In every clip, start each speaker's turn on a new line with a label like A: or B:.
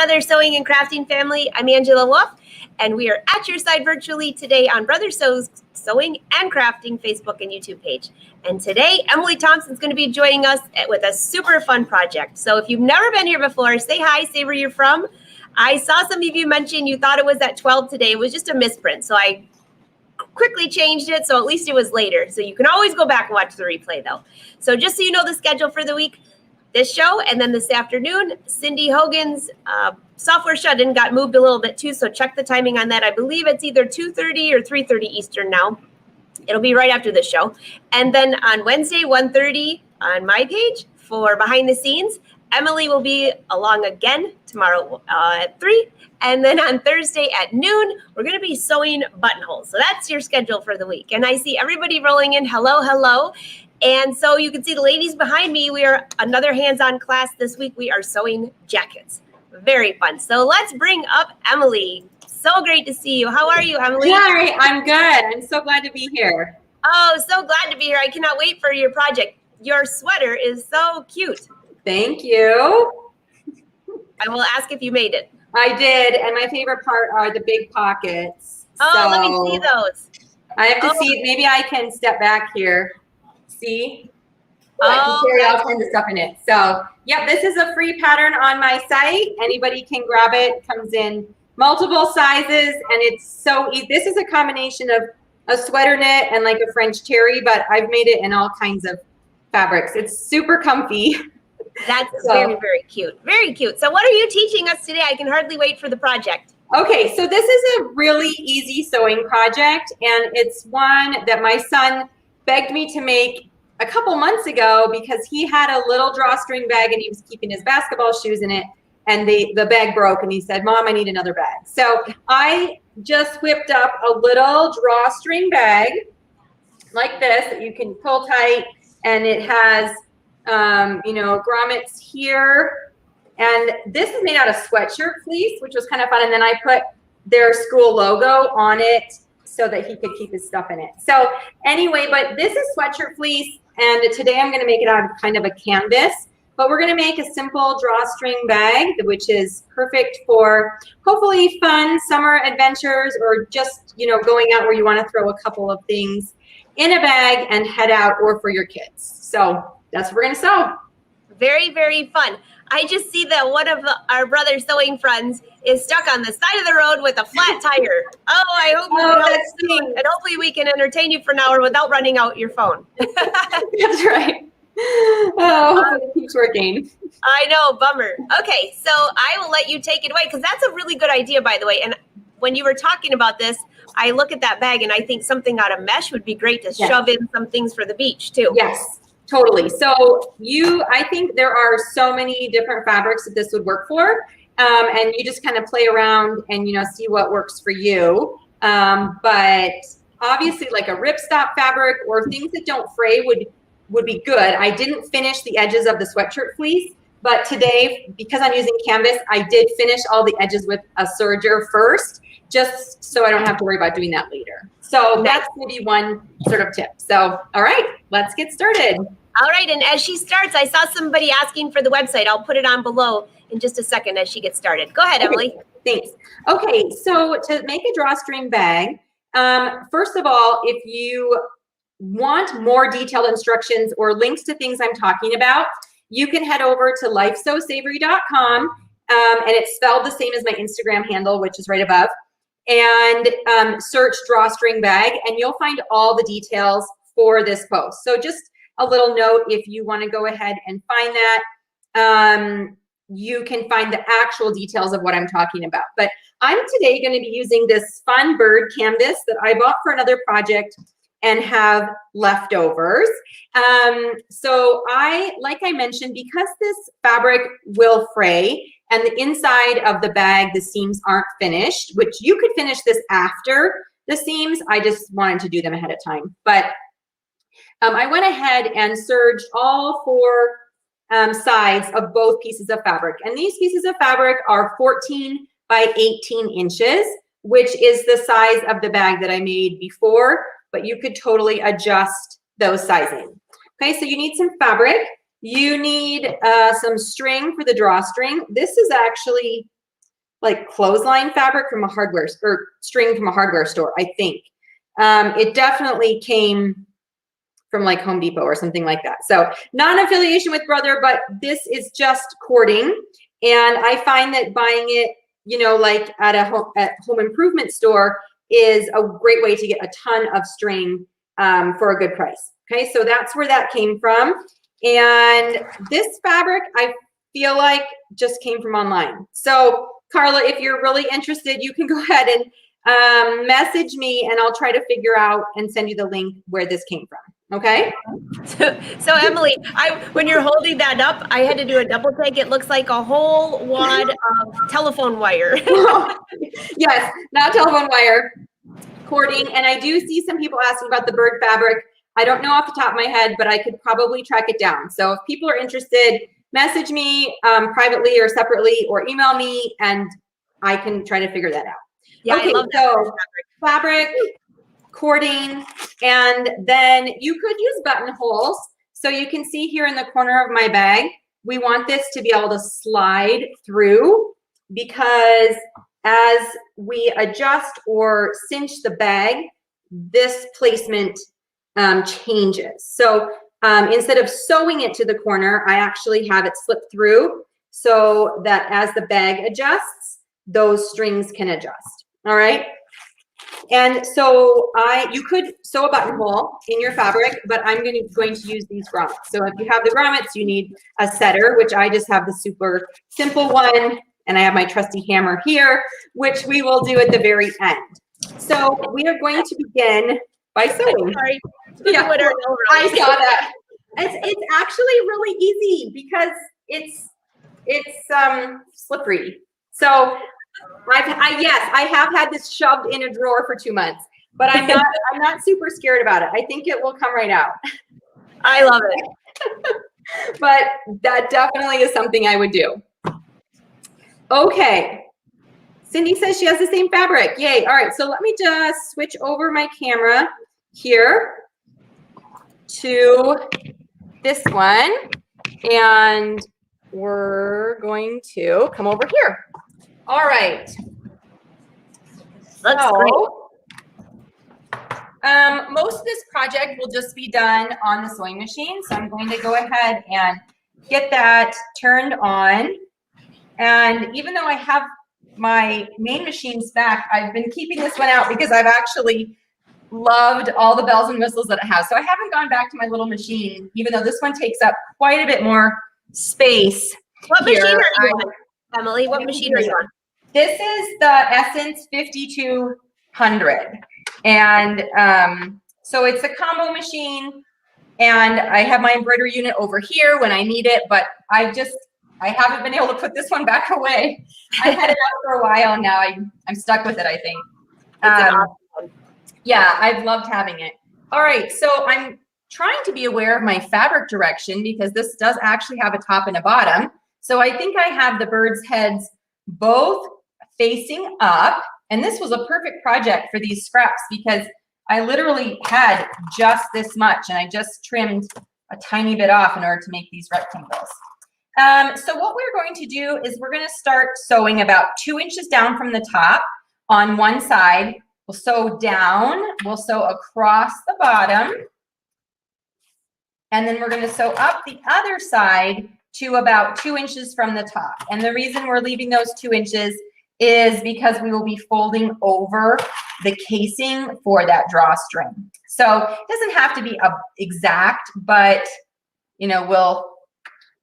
A: Brother Sewing and Crafting family. I'm Angela Wolf, and we are at your side virtually today on Brother Sewing and Crafting Facebook and YouTube page. And today, Emily Thompson is going to be joining us with a super fun project. So if you've never been here before, say hi, say where you're from. I saw some of you mention you thought it was at 12 today. It was just a misprint, so I quickly changed it, so at least it was later. So you can always go back and watch the replay, though. So just so you know the schedule for the week, this show, and then this afternoon, Cindy Hogan's software shut-in got moved a little bit too, so check the timing on that. I believe it's either 2:30 or 3:30 Eastern now. It'll be right after the show. And then on Wednesday, 1:30 on my page for Behind the Scenes, Emily will be along again tomorrow at 3. And then on Thursday at noon, we're going to be sewing buttonholes. So that's your schedule for the week. And I see everybody rolling in. Hello, hello. And so you can see the ladies behind me. We are another hands-on class this week. We are sewing jackets. Very fun. So let's bring up Emily. So great to see you. How are you, Emily?
B: Hi, I'm good. I'm so glad to be here.
A: Oh, so glad to be here. I cannot wait for your project. Your sweater is so cute.
B: Thank you.
A: I will ask if you made it.
B: I did, and my favorite part are the big pockets.
A: Oh,
B: so
A: let me see those.
B: I have to see. Maybe I can step back here. See?
A: Oh,
B: I can carry all kinds of stuff in it. So, yep, this is a free pattern on my site. Anybody can grab it. Comes in multiple sizes, and it's so easy. This is a combination of a sweater knit and like a French terry, but I've made it in all kinds of fabrics. It's super comfy.
A: That's very, very cute. Very cute. So what are you teaching us today? I can hardly wait for the project.
B: Okay, so this is a really easy sewing project, and it's one that my son begged me to make a couple months ago because he had a little drawstring bag and he was keeping his basketball shoes in it, and the bag broke, and he said, "Mom, I need another bag." So I just whipped up a little drawstring bag like this that you can pull tight, and it has grommets here, and this is made out of sweatshirt fleece, which was kind of fun. And then I put their school logo on it so that he could keep his stuff in it. So anyway, but this is sweatshirt fleece, and today I'm going to make it out of kind of a canvas, but we're going to make a simple drawstring bag, which is perfect for hopefully fun summer adventures, or just, going out where you want to throw a couple of things in a bag and head out, or for your kids. So that's what we're going to sew.
A: Very, very fun. I just see that one of our Brother Sewing friends is stuck on the side of the road with a flat tire. Oh, I hope that's soon, and hopefully we can entertain you for an hour without running out your phone.
B: That's right. Oh, hopefully it keeps working.
A: I know, bummer. Okay, so I will let you take it away, because that's a really good idea, by the way. And when you were talking about this, I look at that bag and I think something out of mesh would be great to shove in some things for the beach too.
B: Yes. Totally. So I think there are so many different fabrics that this would work for. And you just kind of play around and, see what works for you. But obviously like a ripstop fabric or things that don't fray would be good. I didn't finish the edges of the sweatshirt fleece, but today, because I'm using canvas, I did finish all the edges with a serger first, just so I don't have to worry about doing that later. So that's maybe one sort of tip. So, all right, let's get started.
A: All right, and as she starts, I saw somebody asking for the website. I'll put it on below in just a second as she gets started. Go ahead, Emily.
B: Thanks. Okay, so to make a drawstring bag, first of all, if you want more detailed instructions or links to things I'm talking about, you can head over to lifesosavory.com, and it's spelled the same as my Instagram handle, which is right above, and search drawstring bag, and you'll find all the details for this post. So just a little note, if you want to go ahead and find that, you can find the actual details of what I'm talking about. But I'm today going to be using this fun bird canvas that I bought for another project and have leftovers. So like I mentioned, because this fabric will fray and the inside of the bag, the seams aren't finished, which you could finish this after the seams. I just wanted to do them ahead of time. But I went ahead and serged all 4 sides of both pieces of fabric. And these pieces of fabric are 14 by 18 inches, which is the size of the bag that I made before, but you could totally adjust those sizing. Okay, so you need some fabric. You need some string for the drawstring. This is actually like clothesline fabric from a hardware or string from a hardware store, I think. It definitely came from like Home Depot or something like that. So not an affiliation with Brother, but this is just cording. And I find that buying it, you know, like at a home improvement store is a great way to get a ton of string for a good price. Okay, so that's where that came from. And this fabric, I feel like just came from online. So Carla, if you're really interested, you can go ahead and message me and I'll try to figure out and send you the link where this came from. Okay.
A: So Emily, when you're holding that up, I had to do a double take. It looks like a whole wad of telephone wire.
B: Yes, not telephone wire, cording. And I do see some people asking about the bird fabric. I don't know off the top of my head, but I could probably track it down. So if people are interested, message me privately or separately, or email me, and I can try to figure that out.
A: Yeah,
B: okay,
A: I love that.
B: So fabric, cording, and then you could use buttonholes. So you can see here in the corner of my bag, we want this to be able to slide through, because as we adjust or cinch the bag, this placement changes. So instead of sewing it to the corner, I actually have it slip through so that as the bag adjusts, those strings can adjust. All right. And so you could sew a buttonhole in your fabric, but I'm going to use these grommets. So if you have the grommets, you need a setter, which I just have the super simple one. And I have my trusty hammer here, which we will do at the very end. So we are going to begin by sewing.
A: Sorry.
B: Yeah, I saw that. It's actually really easy because it's slippery. So I have had this shoved in a drawer for 2 months, but I'm not super scared about it. I think it will come right out.
A: I love it.
B: But that definitely is something I would do. Okay. Cindy says she has the same fabric. Yay. All right. So let me just switch over my camera here to this one. And we're going to come over here. All right.
A: Looks great.
B: Most of this project will just be done on the sewing machine. So I'm going to go ahead and get that turned on. And even though I have my main machines back, I've been keeping this one out because I've actually loved all the bells and whistles that it has. So I haven't gone back to my little machine, even though this one takes up quite a bit more space.
A: What machine are you on, Emily? What machine are you on?
B: This is the Essence 5200. And so it's a combo machine. And I have my embroidery unit over here when I need it, but I haven't been able to put this one back away. I had it out for a while, and now I'm stuck with it, I think. Yeah, I've loved having it. All right, so I'm trying to be aware of my fabric direction because this does actually have a top and a bottom. So I think I have the birds' heads both facing up, and this was a perfect project for these scraps because I literally had just this much, and I just trimmed a tiny bit off in order to make these rectangles. So what we're going to do is we're going to start sewing about 2 inches down from the top on one side. We'll sew down, we'll sew across the bottom, and then we're going to sew up the other side to about 2 inches from the top. And the reason we're leaving those 2 inches is because we will be folding over the casing for that drawstring. So it doesn't have to be exact, but you know, we'll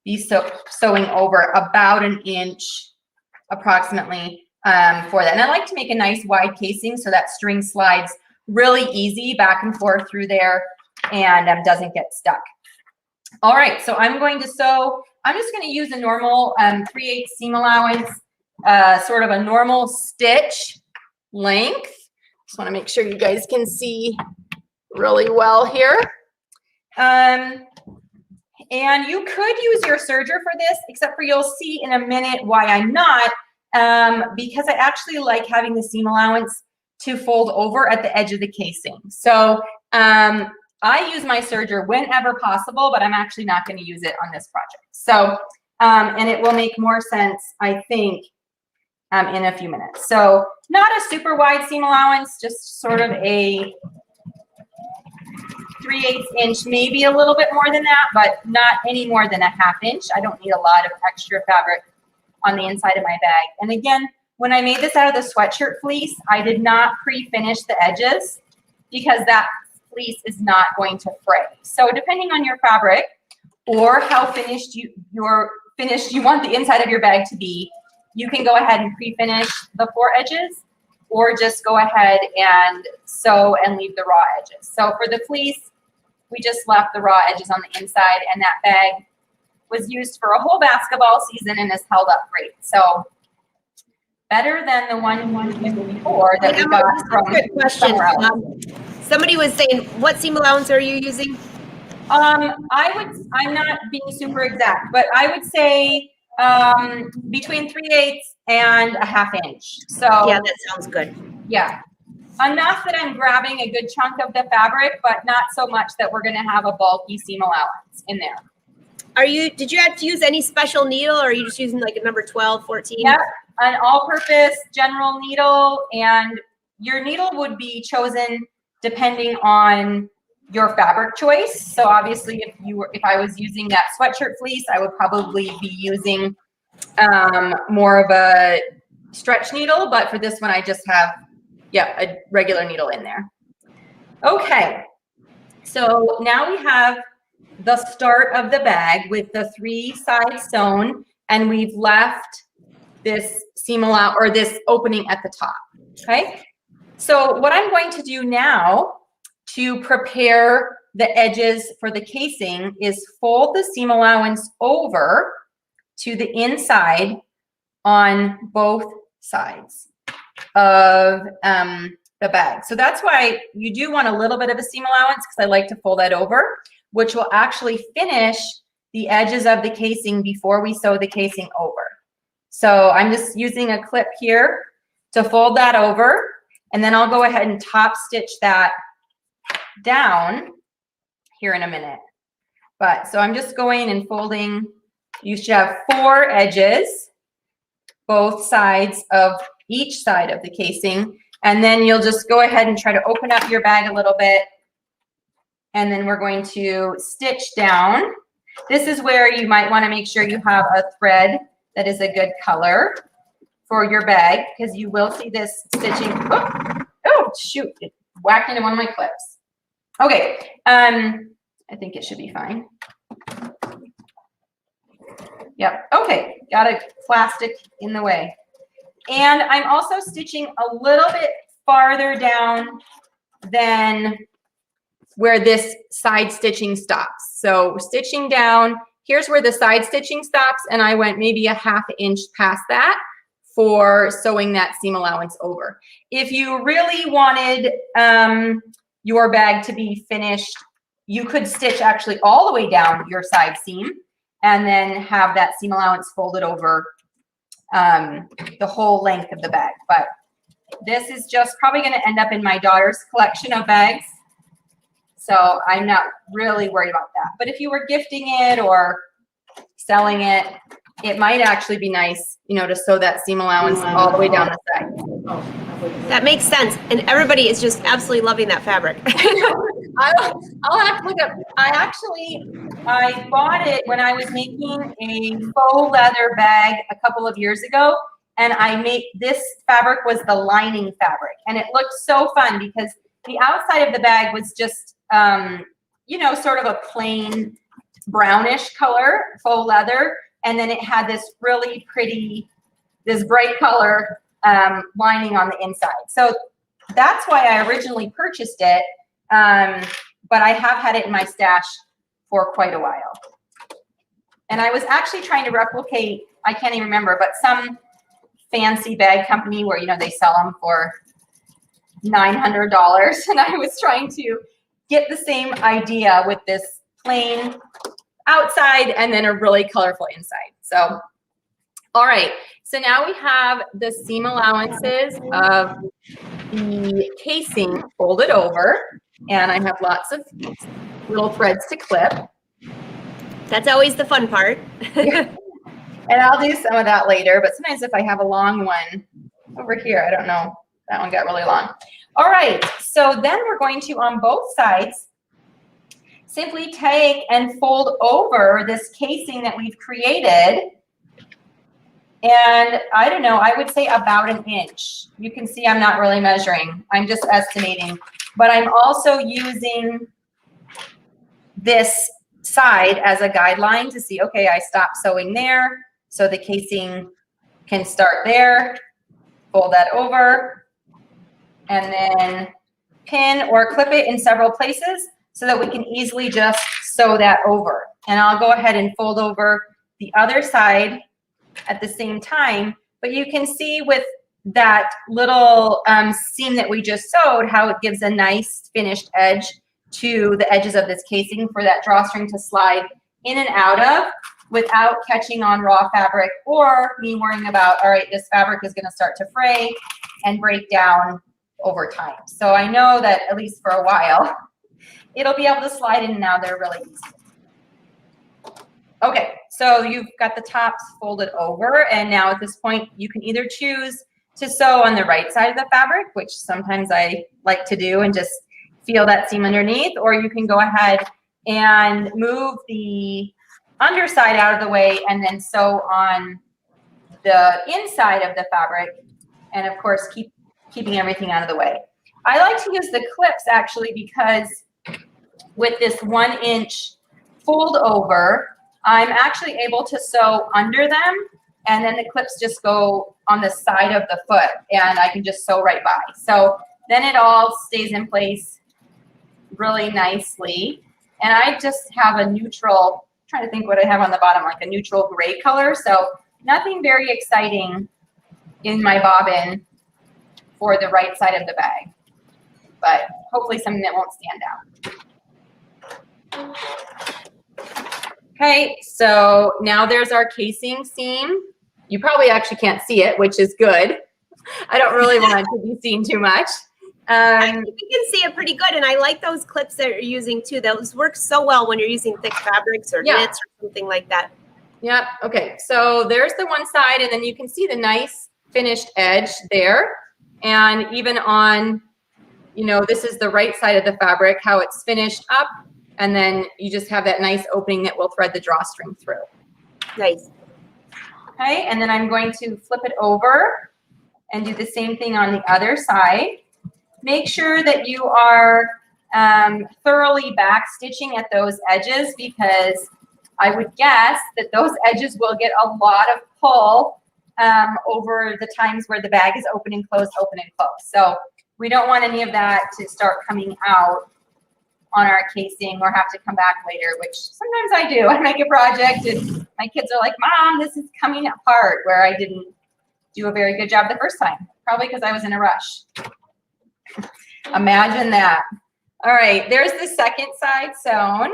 B: be sewing over about 1 inch approximately for that. And I like to make a nice wide casing so that string slides really easy back and forth through there and doesn't get stuck. All right, so I'm going to sew. I'm just going to use a normal 3/8 seam allowance, sort of a normal stitch length. Just want to make sure you guys can see really well here. And you could use your serger for this, except for you'll see in a minute why I'm not, because I actually like having the seam allowance to fold over at the edge of the casing. So I use my serger whenever possible, but I'm actually not going to use it on this project. So, and it will make more sense, I think, in a few minutes. So not a super wide seam allowance, just sort of a 3/8 inch, maybe a little bit more than that, but not any more than a 1/2 inch. I don't need a lot of extra fabric on the inside of my bag. And again, when I made this out of the sweatshirt fleece, I did not pre-finish the edges because that fleece is not going to fray. So depending on your fabric or how finished you want the inside of your bag to be, you can go ahead and pre-finish the 4 edges, or just go ahead and sew and leave the raw edges. So for the fleece, we just left the raw edges on the inside, and that bag was used for a whole basketball season and has held up great. So better than the one before that we got from
A: good question. Somebody was saying, what seam allowance are you using?
B: I'm not being super exact, but I would say between 3/8 and a 1/2 inch. So
A: yeah, that sounds good.
B: Yeah, enough that I'm grabbing a good chunk of the fabric, but not so much that we're going to have a bulky seam allowance in there.
A: Did you have to use any special needle, or are you just using like a number 12, 14?
B: Yeah, an all-purpose general needle, and your needle would be chosen depending on your fabric choice. So obviously, if I was using that sweatshirt fleece, I would probably be using more of a stretch needle. But for this one, I just have a regular needle in there. Okay, so now we have the start of the bag with the 3 sides sewn, and we've left this seam or this opening at the top. Okay, so what I'm going to do now to prepare the edges for the casing is fold the seam allowance over to the inside on both sides of the bag. So that's why you do want a little bit of a seam allowance, because I like to fold that over, which will actually finish the edges of the casing before we sew the casing over. So I'm just using a clip here to fold that over, and then I'll go ahead and top stitch that down here in a minute. But so I'm just going and folding. You should have 4 edges, both sides of each side of the casing, and then you'll just go ahead and try to open up your bag a little bit, and then we're going to stitch down. This is where you might want to make sure you have a thread that is a good color for your bag, because you will see this stitching. Oh shoot, it whacked into one of my clips. Okay, I think it should be fine. Yep, okay, got a plastic in the way. And I'm also stitching a little bit farther down than where this side stitching stops. So stitching down, here's where the side stitching stops, and I went maybe a 1/2 inch past that for sewing that seam allowance over. If you really wanted your bag to be finished, you could stitch actually all the way down your side seam and then have that seam allowance folded over the whole length of the bag. But this is just probably going to end up in my daughter's collection of bags, so I'm not really worried about that. But if you were gifting it or selling it, it might actually be nice, to sew that seam allowance all the way down the side.
A: That makes sense. And everybody is just absolutely loving that fabric.
B: I'll have to look up. I bought it when I was making a faux leather bag a couple of years ago, and this fabric was the lining fabric, and it looked so fun because the outside of the bag was just, sort of a plain brownish color, faux leather, and then it had this really pretty, this bright color lining on the inside. So that's why I originally purchased it, but I have had it in my stash for quite a while. And I was actually trying to replicate, I can't even remember, but some fancy bag company where, they sell them for $900. And I was trying to get the same idea with this plain outside and then a really colorful inside. So, all right. So now we have the seam allowances of the casing folded over, and I have lots of little threads to clip.
A: That's always the fun part.
B: And I'll do some of that later, but sometimes if I have a long one over here, I don't know, that one got really long. All right, so then we're going to, on both sides, simply take and fold over this casing that we've created. And I don't know, I would say about an inch. You can see I'm not really measuring, I'm just estimating. But I'm also using this side as a guideline to see, okay, I stopped sewing there, so the casing can start there. Fold that over, and then pin or clip it in several places so that we can easily just sew that over. And I'll go ahead and fold over the other side at the same time, but you can see with that little seam that we just sewed how it gives a nice finished edge to the edges of this casing for that drawstring to slide in and out of without catching on raw fabric or me worrying about, all right, this fabric is going to start to fray and break down over time. So I know that at least for a while, it'll be able to slide in and out there really easy. Okay, so you've got the tops folded over, and now at this point, you can either choose to sew on the right side of the fabric, which sometimes I like to do and just feel that seam underneath, or you can go ahead and move the underside out of the way and then sew on the inside of the fabric, and of course keeping everything out of the way. I like to use the clips actually because with this 1 inch fold over, I'm actually able to sew under them, and then the clips just go on the side of the foot and I can just sew right by. So then it all stays in place really nicely. And I just have a neutral, I'm trying to think what I have on the bottom, like a neutral gray color. So nothing very exciting in my bobbin for the right side of the bag, but hopefully something that won't stand out. Okay, so now there's our casing seam. You probably actually can't see it, which is good. I don't really want it to be seen too much.
A: I think you can see it pretty good, and I like those clips that you're using too. Those work so well when you're using thick fabrics or knits or something like that.
B: Yep, okay, so there's the one side, and then you can see the nice finished edge there. And even on, you know, this is the right side of the fabric, how it's finished up, and then you just have that nice opening that will thread the drawstring through.
A: Nice.
B: Okay, and then I'm going to flip it over and do the same thing on the other side. Make sure that you are thoroughly back stitching at those edges, because I would guess that those edges will get a lot of pull over the times where the bag is open and closed, open and closed. So we don't want any of that to start coming out on our casing or have to come back later, which sometimes I do. I make a project and my kids are like, Mom, this is coming apart, where I didn't do a very good job the first time, probably because I was in a rush. Imagine that. All right, there's the second side sewn.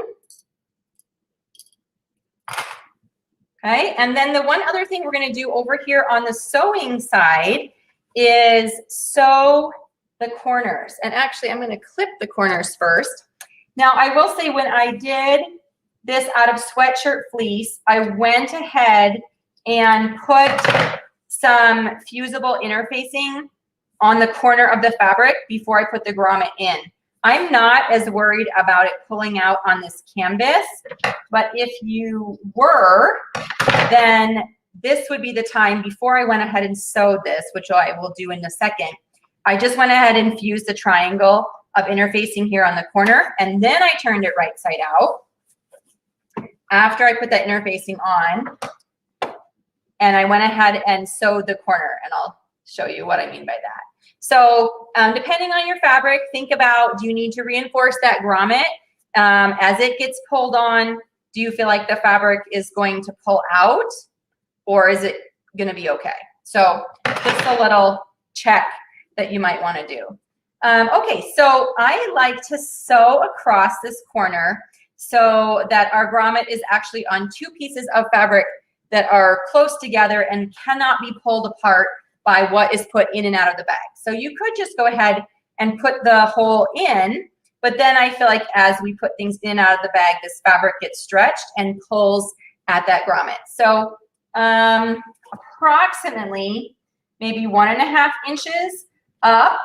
B: Okay, and then the one other thing we're going to do over here on the sewing side is sew the corners. And actually, I'm going to clip the corners first. Now, I will say when I did this out of sweatshirt fleece, I went ahead and put some fusible interfacing on the corner of the fabric before I put the grommet in. I'm not as worried about it pulling out on this canvas, but if you were, then this would be the time before I went ahead and sewed this, which I will do in a second. I just went ahead and fused the triangle of interfacing here on the corner, and then I turned it right side out after I put that interfacing on, and I went ahead and sewed the corner, and I'll show you what I mean by that. So depending on your fabric, think about, do you need to reinforce that grommet as it gets pulled on? Do you feel like the fabric is going to pull out, or is it going to be okay? So just a little check that you might want to do. Okay, so I like to sew across this corner so that our grommet is actually on 2 pieces of fabric that are close together and cannot be pulled apart by what is put in and out of the bag. So you could just go ahead and put the hole in, but then I feel like as we put things in and out of the bag, this fabric gets stretched and pulls at that grommet. So approximately maybe 1.5 inches up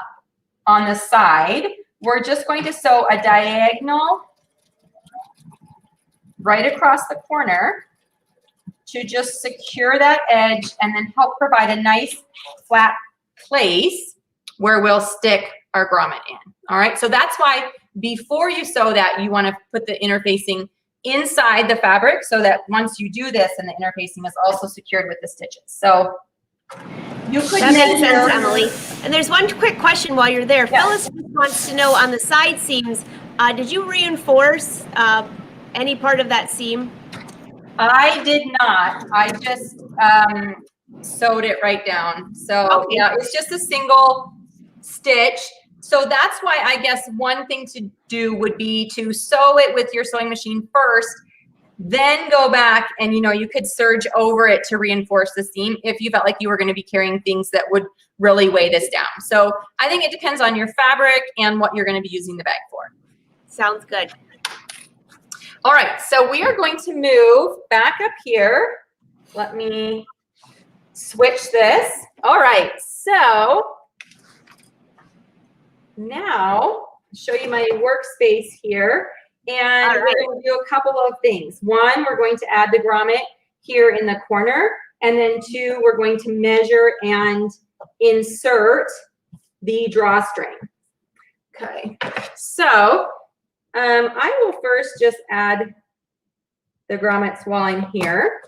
B: on the side. We're just going to sew a diagonal right across the corner to just secure that edge and then help provide a nice flat place where we'll stick our grommet in. All right, so that's why before you sew that, you want to put the interfacing inside the fabric so that once you do this, and the interfacing is also secured with the stitches. So you could
A: that makes sense, Emily. And there's one quick question while you're there.
B: Yeah.
A: Phyllis wants to know on the side seams, did you reinforce any part of that seam?
B: I did not. I just sewed it right down. So
A: okay.
B: Yeah, it's just a single stitch. So that's why I guess one thing to do would be to sew it with your sewing machine first, then go back and, you know, you could serge over it to reinforce the seam if you felt like you were going to be carrying things that would really weigh this down. So I think it depends on your fabric and what you're going to be using the bag for.
A: Sounds good.
B: All right, so we are going to move back up here. Let me switch this. All right, so now I'll show you my workspace here. And we're going to do a couple of things. One, we're going to add the grommet here in the corner. And then two, we're going to measure and insert the drawstring. Okay, so I will first just add the grommets while I'm here.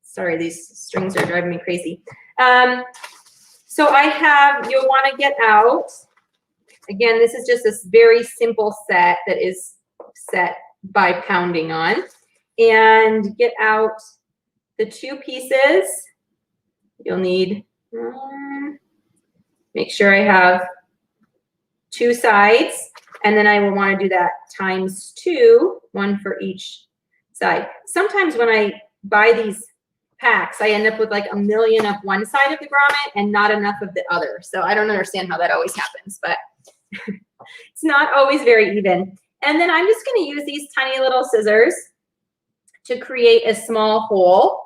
B: Sorry, these strings are driving me crazy. So I have, you'll want to get out. Again, this is just this very simple set that is set by pounding on. And get out the 2 pieces. You'll need, make sure I have 2 sides. And then I will want to do that times 2, 1 for each side. Sometimes when I buy these packs, I end up with like 1 million of one side of the grommet and not enough of the other. So I don't understand how that always happens, but it's not always very even. And then I'm just going to use these tiny little scissors to create a small hole.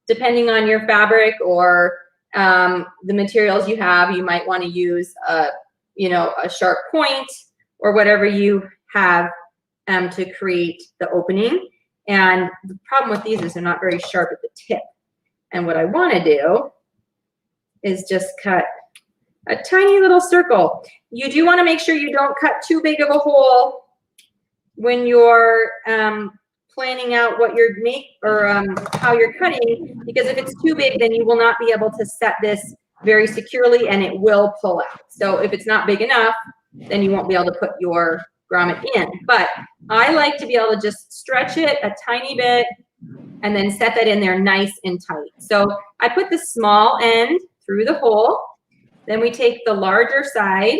B: Depending on your fabric or the materials you have, you might want to use a sharp point or whatever you have to create the opening. And the problem with these is they're not very sharp at the tip. And what I want to do is just cut a tiny little circle. You do want to make sure you don't cut too big of a hole when you're planning out what you're how you're cutting, because if it's too big, then you will not be able to set this very securely and it will pull out. So if it's not big enough, then you won't be able to put your grommet in. But I like to be able to just stretch it a tiny bit and then set that in there nice and tight. So I put the small end through the hole. Then we take the larger side,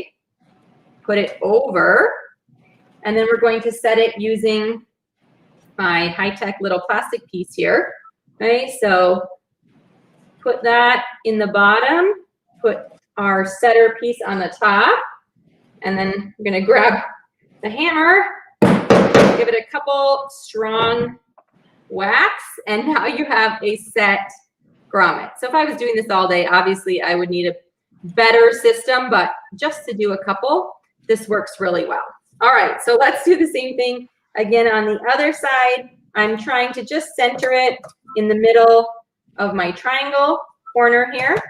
B: put it over, and then we're going to set it using my high-tech little plastic piece here. Okay, so put that in the bottom, put our setter piece on the top, and then I'm gonna grab the hammer, give it a couple strong whacks, and now you have a set grommet. So if I was doing this all day, obviously I would need a better system, but just to do a couple, this works really well. All right, so let's do the same thing again on the other side. I'm trying to just center it in the middle of my triangle corner here.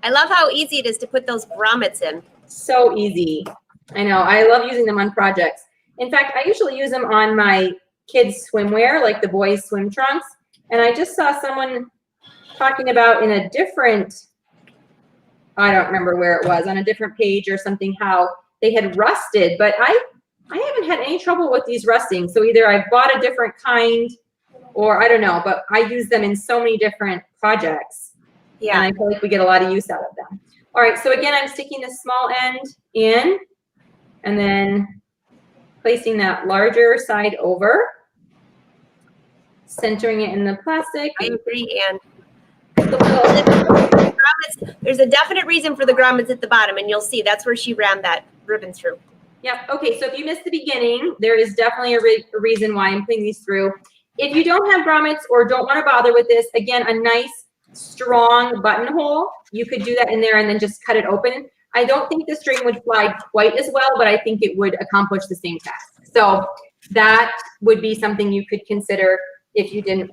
A: I love how easy it is to put those grommets in.
B: So easy. I know, I love using them on projects. In fact, I usually use them on my kids' swimwear, like the boys' swim trunks. And I just saw someone talking about in a different, I don't remember where it was, on a different page or something, how they had rusted, but I haven't had any trouble with these rusting. So either I've bought a different kind or I don't know, but I use them in so many different projects. Yeah. And I feel like we get a lot of use out of them. All right, so again, I'm sticking the small end in and then placing that larger side over, centering it in the plastic.
A: I agree, Anne. There's a definite reason for the grommets at the bottom, and you'll see that's where she ran that ribbon through.
B: Yep. Okay, so if you missed the beginning, there is definitely a reason why I'm putting these through. If you don't have grommets or don't want to bother with this, again, a nice strong buttonhole, you could do that in there and then just cut it open. I don't think the string would slide quite as well, but I think it would accomplish the same task. So that would be something you could consider if you didn't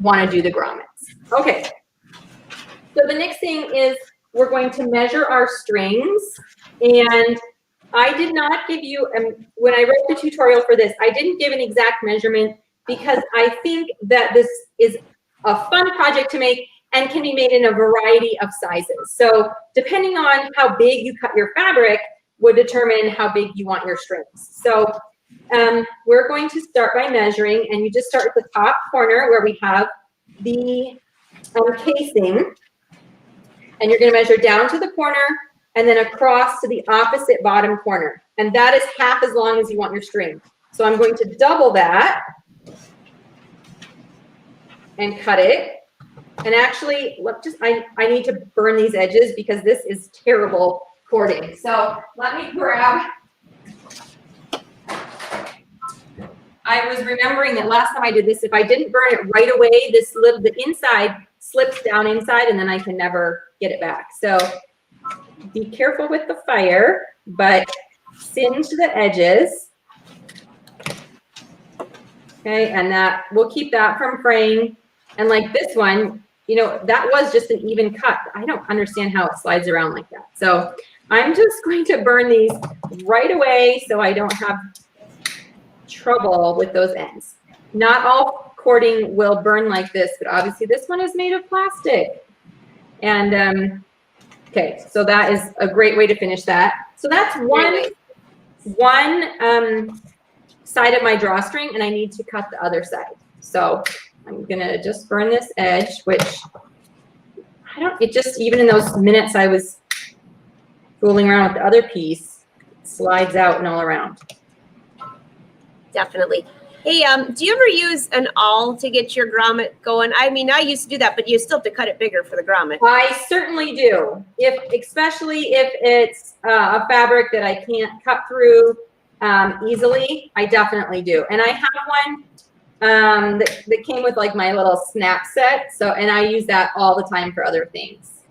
B: want to do the grommets. Okay. So the next thing is we're going to measure our strings, and I did not give you, when I wrote the tutorial for this, I didn't give an exact measurement because I think that this is a fun project to make and can be made in a variety of sizes. So depending on how big you cut your fabric would determine how big you want your strings. So we're going to start by measuring, and you just start at the top corner where we have the casing, and you're going to measure down to the corner and then across to the opposite bottom corner. And that is half as long as you want your string. So I'm going to double that and cut it. And actually, look, I need to burn these edges because this is terrible cording. So let me grab. I was remembering that last time I did this, if I didn't burn it right away, the inside slips down inside and then I can never get it back. So be careful with the fire, but singe the edges. Okay, and that we'll keep that from fraying. And like this one, you know, that was just an even cut. I don't understand how it slides around like that. So I'm just going to burn these right away so I don't have trouble with those ends. Not all cording will burn like this, but obviously this one is made of plastic. And okay, so that is a great way to finish that. So that's one side of my drawstring, and I need to cut the other side. So I'm gonna just burn this edge, which it just, even in those minutes I was fooling around with the other piece, it slides out and all around.
A: Definitely. Hey, do you ever use an awl to get your grommet going? I mean, I used to do that, but you still have to cut it bigger for the grommet.
B: I certainly do. Especially if it's a fabric that I can't cut through easily, I definitely do. And I have one that came with like my little snap set. So, and I use that all the time for other things.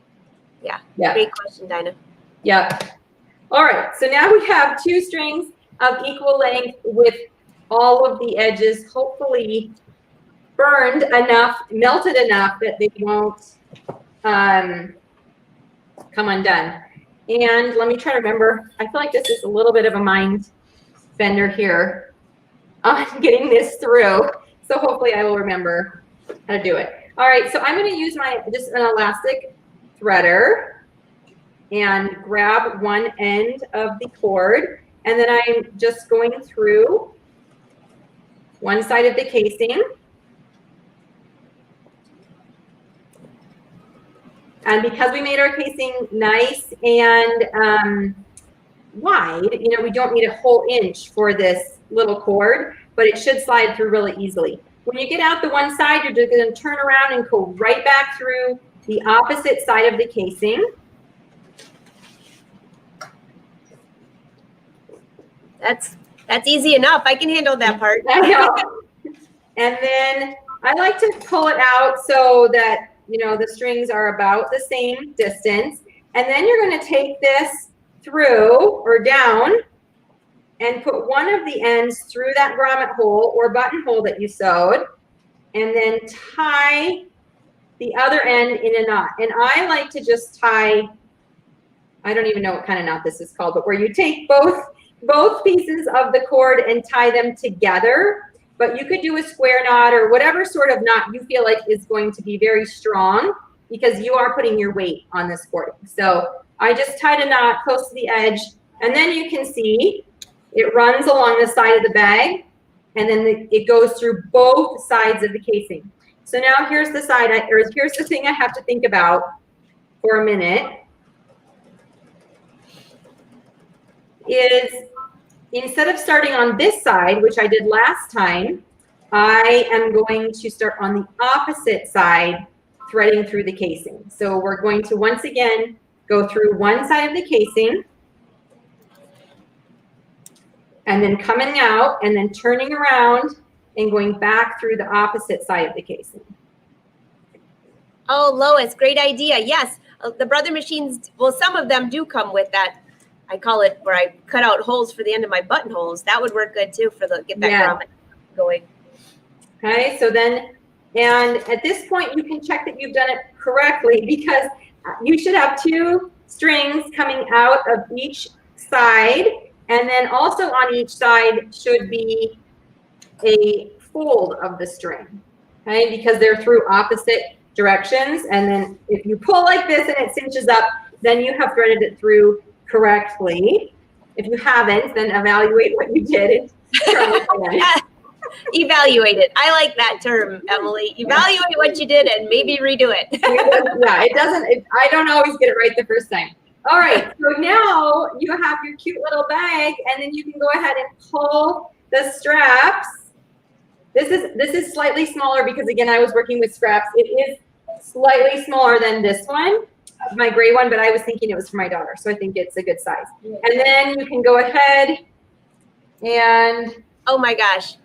A: Yeah. Great question, Dinah.
B: Yeah. All right. So now we have 2 strings of equal length with all of the edges hopefully burned enough, melted enough that they won't come undone. And let me try to remember, I feel like this is a little bit of a mind bender here on getting this through. So hopefully I will remember how to do it. All right, so I'm going to use just an elastic threader and grab one end of the cord, and then I'm just going through one side of the casing. And because we made our casing nice and wide, you know, we don't need a whole inch for this little cord, but it should slide through really easily. When you get out the one side, you're just going to turn around and go right back through the opposite side of the casing.
A: That's easy enough. I can handle that part.
B: I know. And then I like to pull it out so that, you know, the strings are about the same distance. And then you're going to take this through or down and put one of the ends through that grommet hole or buttonhole that you sewed, and then tie the other end in a knot. And I like to just tie, I don't even know what kind of knot this is called, but where you take both pieces of the cord and tie them together. But you could do a square knot or whatever sort of knot you feel like is going to be very strong, because you are putting your weight on this cording. So I just tied a knot close to the edge, and then you can see it runs along the side of the bag, and then it goes through both sides of the casing. So now here's the side, here's the thing I have to think about for a minute, is instead of starting on this side, which I did last time, I am going to start on the opposite side, threading through the casing. So we're going to once again go through one side of the casing, and then coming out and then turning around and going back through the opposite side of the casing.
A: Oh, Lois, great idea. Yes, the brother machines, well, some of them do come with that. I call it where I cut out holes for the end of my buttonholes. That would work good too for the get that grommet going.
B: Okay, so then, and at this point you can check that you've done it correctly, because you should have 2 strings coming out of each side, and then also on each side should be a fold of the string, okay, because they're through opposite directions. And then if you pull like this and it cinches up, then you have threaded it through correctly. If you haven't, then evaluate what you did and try it again.
A: Evaluate it. I like that term, Emily. Evaluate what you did and maybe redo it.
B: Yeah, it doesn't, I don't always get it right the first time. All right, so now you have your cute little bag, and then you can go ahead and pull the straps. This is slightly smaller because, again, I was working with scraps. It is slightly smaller than this one, my gray one, but I was thinking it was for my daughter, so I think it's a good size. And then you can go ahead and,
A: oh my gosh,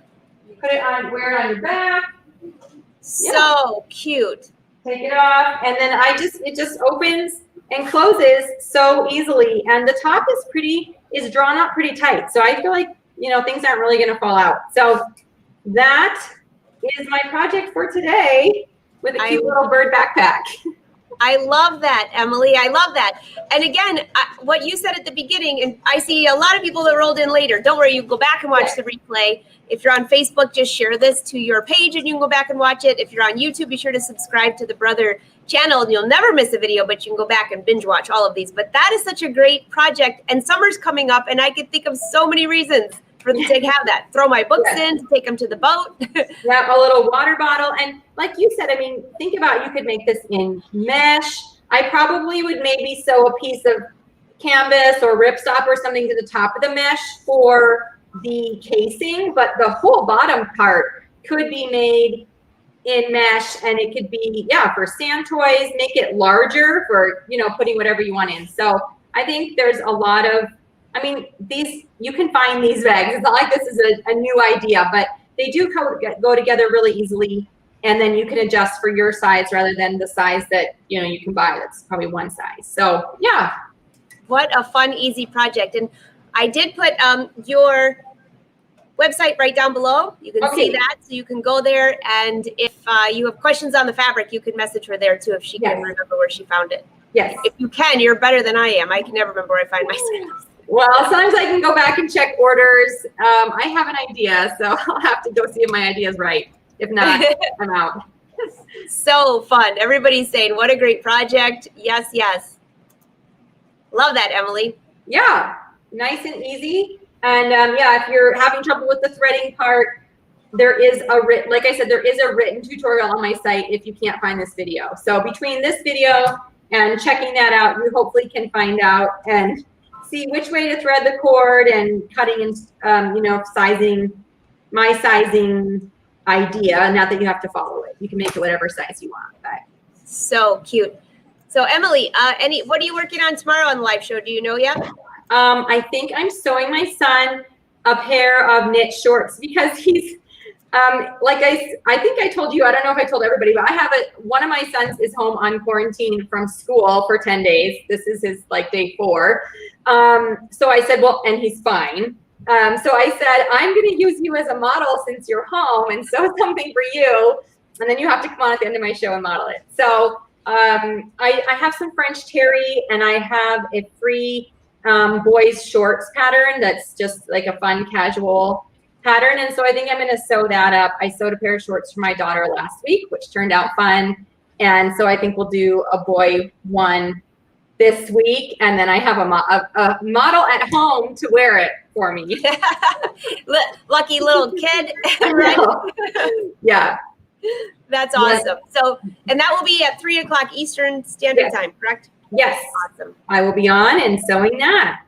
B: put it on, wear it on your back.
A: So cute.
B: Take it off, and then it just opens and closes so easily, and the top is drawn up pretty tight. So I feel like, you know, things aren't really going to fall out. So that is my project for today with a cute little bird backpack.
A: I love that, Emily. I love that. And again, what you said at the beginning, and I see a lot of people that rolled in later. Don't worry, you go back and watch the replay. If you're on Facebook, just share this to your page and you can go back and watch it. If you're on YouTube, be sure to subscribe to the Brother channel and you'll never miss a video, but you can go back and binge watch all of these. But that is such a great project, and summer's coming up, and I could think of so many reasons for them to have that. Throw my books in, to take them to the boat.
B: Yeah, a little water bottle. And like you said, I mean, think about, you could make this in mesh. I probably would maybe sew a piece of canvas or ripstop or something to the top of the mesh for the casing, but the whole bottom part could be made in mesh, and it could be, yeah, for sand toys, make it larger for, you know, putting whatever you want in. So I think there's a lot of, I mean, these, you can find these bags. It's not like this is a new idea, but they do go together really easily. And then you can adjust for your size rather than the size that, you know, you can buy. That's probably one size. So yeah.
A: What a fun, easy project. And I did put your website right down below. You can see that, so you can go there. And if you have questions on the fabric, you can message her there too if she can remember where she found it.
B: Yes.
A: If you can, you're better than I am. I can never remember where I find my scraps.
B: Well, sometimes I can go back and check orders. I have an idea, so I'll have to go see if my idea is right. If not, I'm out.
A: So fun. Everybody's saying, what a great project. Yes, yes. Love that, Emily.
B: Yeah, nice and easy. And yeah, if you're having trouble with the threading part, there is like I said, there is a written tutorial on my site if you can't find this video. So between this video and checking that out, you hopefully can find out and see which way to thread the cord and cutting and, you know, sizing, my sizing idea. Not that you have to follow it. You can make it whatever size you want. But.
A: So cute. So Emily, what are you working on tomorrow on the live show? Do you know yet?
B: I think I'm sewing my son a pair of knit shorts because he's, like I think I told you, I don't know if I told everybody, but I have one of my sons is home on quarantine from school for 10 days. This is his like day 4. So I said, well, and he's fine. So I said, I'm going to use you as a model since you're home and sew something for you. And then you have to come on at the end of my show and model it. So I have some French terry and I have a free boys shorts pattern that's just like a fun casual pattern. And so I think I'm going to sew that up. I sewed a pair of shorts for my daughter last week, which turned out fun. And so I think we'll do a boy one this week. And then I have a model at home to wear it for me.
A: Lucky little kid.
B: Yeah.
A: That's awesome. So, and that will be at 3 o'clock Eastern Standard Time, correct?
B: Yes.
A: Awesome.
B: I will be on and sewing that.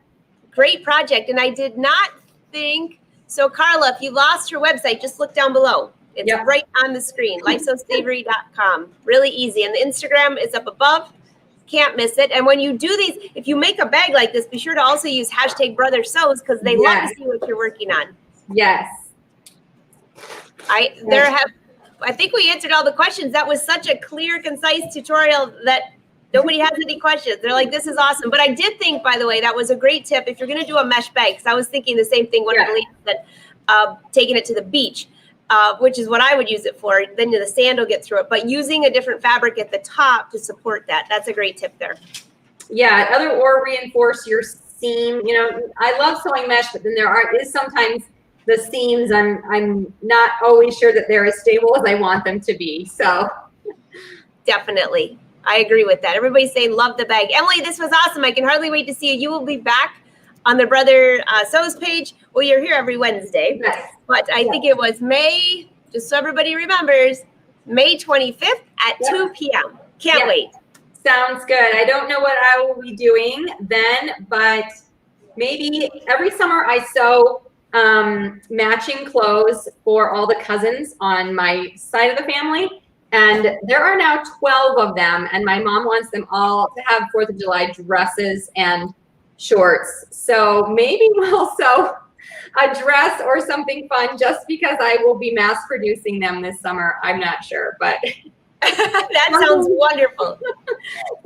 A: Great project. And I did not think, so Carla, if you lost your website, just look down below. It's right on the screen, lifesewsavory.com. Really easy. And the Instagram is up above. Can't miss it. And when you do these, if you make a bag like this, be sure to also use #BrotherSews because they love to see what you're working on.
B: Yes.
A: I think we answered all the questions. That was such a clear, concise tutorial that nobody has any questions. They're like, this is awesome. But I did think, by the way, that was a great tip if you're going to do a mesh bag, because I was thinking the same thing when I said taking it to the beach, which is what I would use it for. Then the sand will get through it. But using a different fabric at the top to support that, that's a great tip there.
B: Yeah, or reinforce your seam. You know, I love sewing mesh, but then is sometimes the seams I'm not always sure that they're as stable as I want them to be. So
A: definitely. I agree with that. Everybody's saying love the bag. Emily, this was awesome. I can hardly wait to see you. You will be back on the Brother Sews page. Well, you're here every Wednesday.
B: Yes.
A: But I think it was May, just so everybody remembers, May 25th at 2 p.m. Can't wait.
B: Sounds good. I don't know what I will be doing then, but maybe every summer I sew matching clothes for all the cousins on my side of the family. And there are now 12 of them. And my mom wants them all to have 4th of July dresses and shorts. So maybe we'll sew a dress or something fun just because I will be mass producing them this summer. I'm not sure, but
A: that sounds wonderful.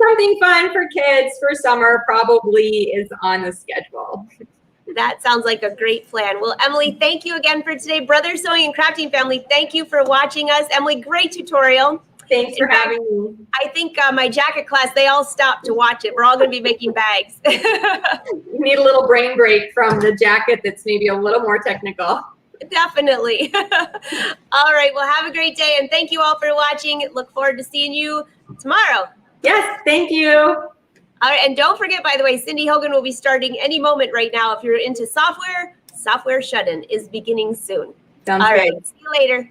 B: Something fun for kids for summer probably is on the schedule.
A: That sounds like a great plan. Well, Emily, thank you again for today. Brother Sewing and Crafting family, thank you for watching us. Emily, great tutorial.
B: Thanks for having me.
A: I think my jacket class, they all stopped to watch it. We're all going to be making bags.
B: You need a little brain break from the jacket that's maybe a little more technical.
A: Definitely. All right. Well, have a great day. And thank you all for watching. Look forward to seeing you tomorrow.
B: Yes, thank you.
A: All right, and don't forget, by the way, Cindy Hogan will be starting any moment right now. If you're into software shut-in is beginning soon.
B: Sounds
A: all
B: good.
A: right, see you later.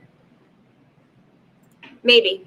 A: Maybe.